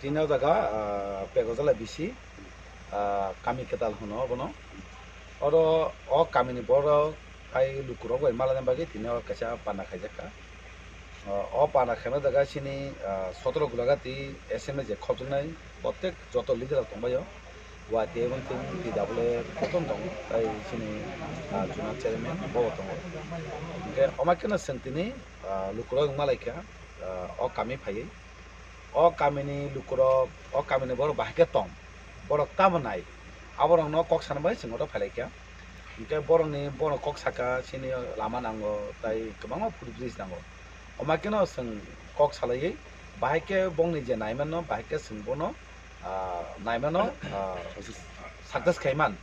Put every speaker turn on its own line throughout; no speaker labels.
Tino daga pegozala bisi kami ketal hono bono oro o kami ni boro ai lukuro goi malane bagi tino kacha pana khaijaka o pana khema daga sini 17 gulaga ti SMS je khojnai প্রত্যেক যত leader তংবায়ো ওয়া তেবন তিন PW প্রথম দং তাই সিনি জুনা chairman বো দং গে অমাকেনা সেন্তিনি লুকুরো মালাইকা অ কামি ফাইয়ে অ কামিনি লুকুরো অ কামিনি বড় বাহিকে তং বড় তামনাই আবরং ন কক সানবাই সিংহটো ফাইলাইকা গে বড়নি বড় কক সাকা সিনি লামা নাঙ্গো তাই গোबां ফুড ব্রিজ নাঙ্গো অমাকেনা जों কক সালাयै বাহিকে বংনি যে নাইমানো বাহিকে সিংবনো naimano success kaiman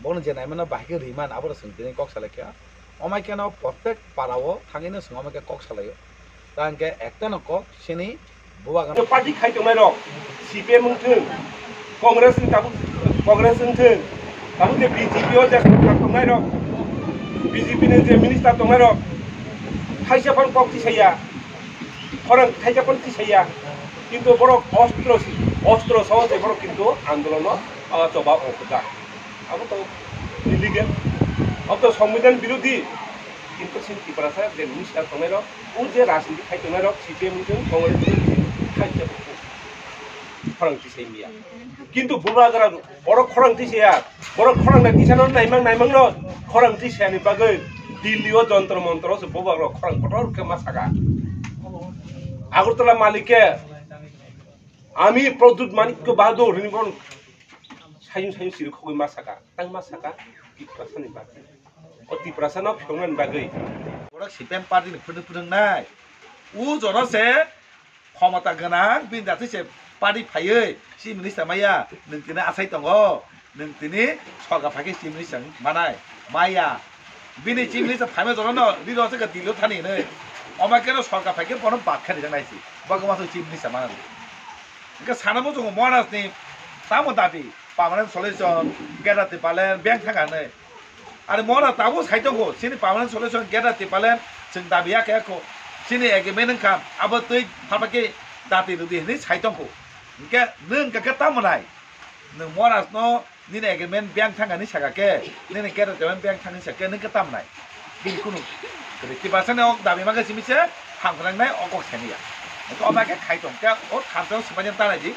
bon je naimano bahike riman abor singtini kok salakya omai keno প্রত্যেক parao thangine singomai ke kok salayo tangke ekta no kok sini buwagan
party khai tongmai rok CPM mungthung congress ni tabu congress mungthung tabu je BJP o je tongmai rok BJP ni je minister tongmai rok thaisa pon kok ti saya orang thaisa pon ti saya কিন্তু বড় অস্ত্র সহজে বড় কিন্তু আন্দোলন চবা অপদা আবো তো illegal অত সংবিধান বিরোধী কিন্তু সিনকি পরাসা যে মিনিস্টার তমের ও যে রাজনীতি খাই তমের সিপিএম জন কংগ্রেস খাইতে খরংতি সেইমিয়া কিন্তু বুবাগারা বড় খরংতি সেয়া বড় খরংনা দিছানো নাইমাং ন খরংতি সেয়ানি বাগৈ দিল্লিও যন্ত্র মন্ত্র সে বুবাগারা খরং পটর কে মাসাগা আগরতলা মালিকে আমি প্রদ্যুৎ মানিক্য বাহাদুর নিবন সাইন সির খগৈ মাসাকা তাং মাসাকা টিপ্রাসানি বাগৈ ও টিপ্রাসানো ফিংনান বাগৈ
বড় সিপিএম পার্টি नि ফুদুংনাই উ জনসে ক্ষমতা গোনাं বিনদাতে সে পার্টি ফাयै সি মিনিস্টার মাইয়া नोंतिनि आसाय दङ नोंतिनि सरकार फाके सि मिनिस्टार मानाय माइया बिनि सि मिनिस्टार फाइमे जनो लिडरसे ग दिलो थानि नै अमाकेनो सरकार फाके बन बाखानि जनायसि बगमासो सि मिनिस्टार मानाय 그 사람은 좀 모아놨으니 다음은 답이 permanent solution get 빨래 뱅 타가네 아니 뭐라 다고 사이정고 신이 permanent solution get 빨래 정 답이야 개고 신이 에게면은 감 아버뜨이 바밖에 답이 누디니 사이정고 그러니까 는 그게 따문아이 는 모아놨노 니네 에게면 뱅 타가니 사가게 니네 get 되면 뱅 타는 사게 는 그 따문아이 빈쿠누 그래 기바선에 답이 막아 지미세 한국랑내 어곡 세미야 তো আমাকে খাইতম কে ও খামতেও সিপাজেন তানাইজি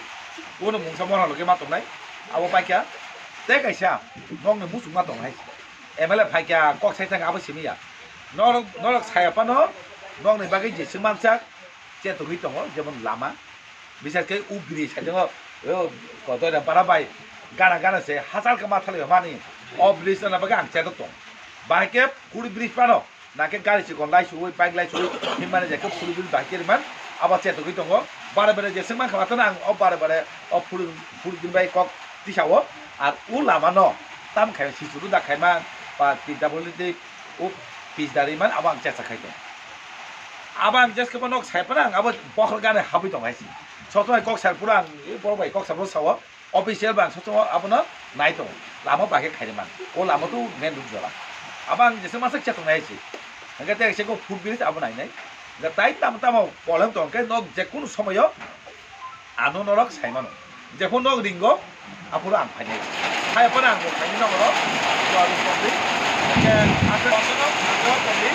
ওনো মুংসা মরালকে মাতমনাই আবো পাইকা তে কাইসা নংনে মুসুক মাতমনাই এমএলএ ফাইকা কক সাইথাং আবো সিমিয়া নরক সায়াপানো নংনে বাগै যে সিমানসা যে তো হইতং যেমন লামা বিশেষকে উবরি সাইজং ও কতরা বারাবাই গানা সে হাজার কা মাথালে মানি ও ব্রিজ না বাগা আং চেতো তো বাইকে কুড়ি ব্রিজ পানো নাকে গাড়ি সিকন লাইসু ওই বাইক লাইসু হিমানে যাকে কুড়ি ব্রিজ বাইকে মান আবার চেতো হইতং বারে যে সিমান খামাতনা আং ও বারে ও ফুল দিনবাই কক দিসাও আর উ লামানো তাম খাই সিসুরু দা খাইমান বা পিডব্লিউডি ও পিসদারিমান আবাং চেসা খাইতং আবাং জেসকে বনক সাইপানা আং আবার বখল গানে হাবি দং আইসি সতমাই কক সারপুরা আং এই বড়বাই কক সাবো সাও অফিসিয়াল বাং সতমা আবনা নাই দং লামা বাগে খাইমান ও লামাতো মেন রুজলা আবাং জেসে মাসক চেতং আইসি গতে সেকো ফুড বিলিস আবনা নাই তাই তাম পলম তংকে নক যে কোন সময় আনো নরক সাইমানো যেখন নক রিঙ্গ আপুরা আং ফাইনাই সাইপানা আং ফাইনি নগর তো আমি কবি কে আসে অসনো কবি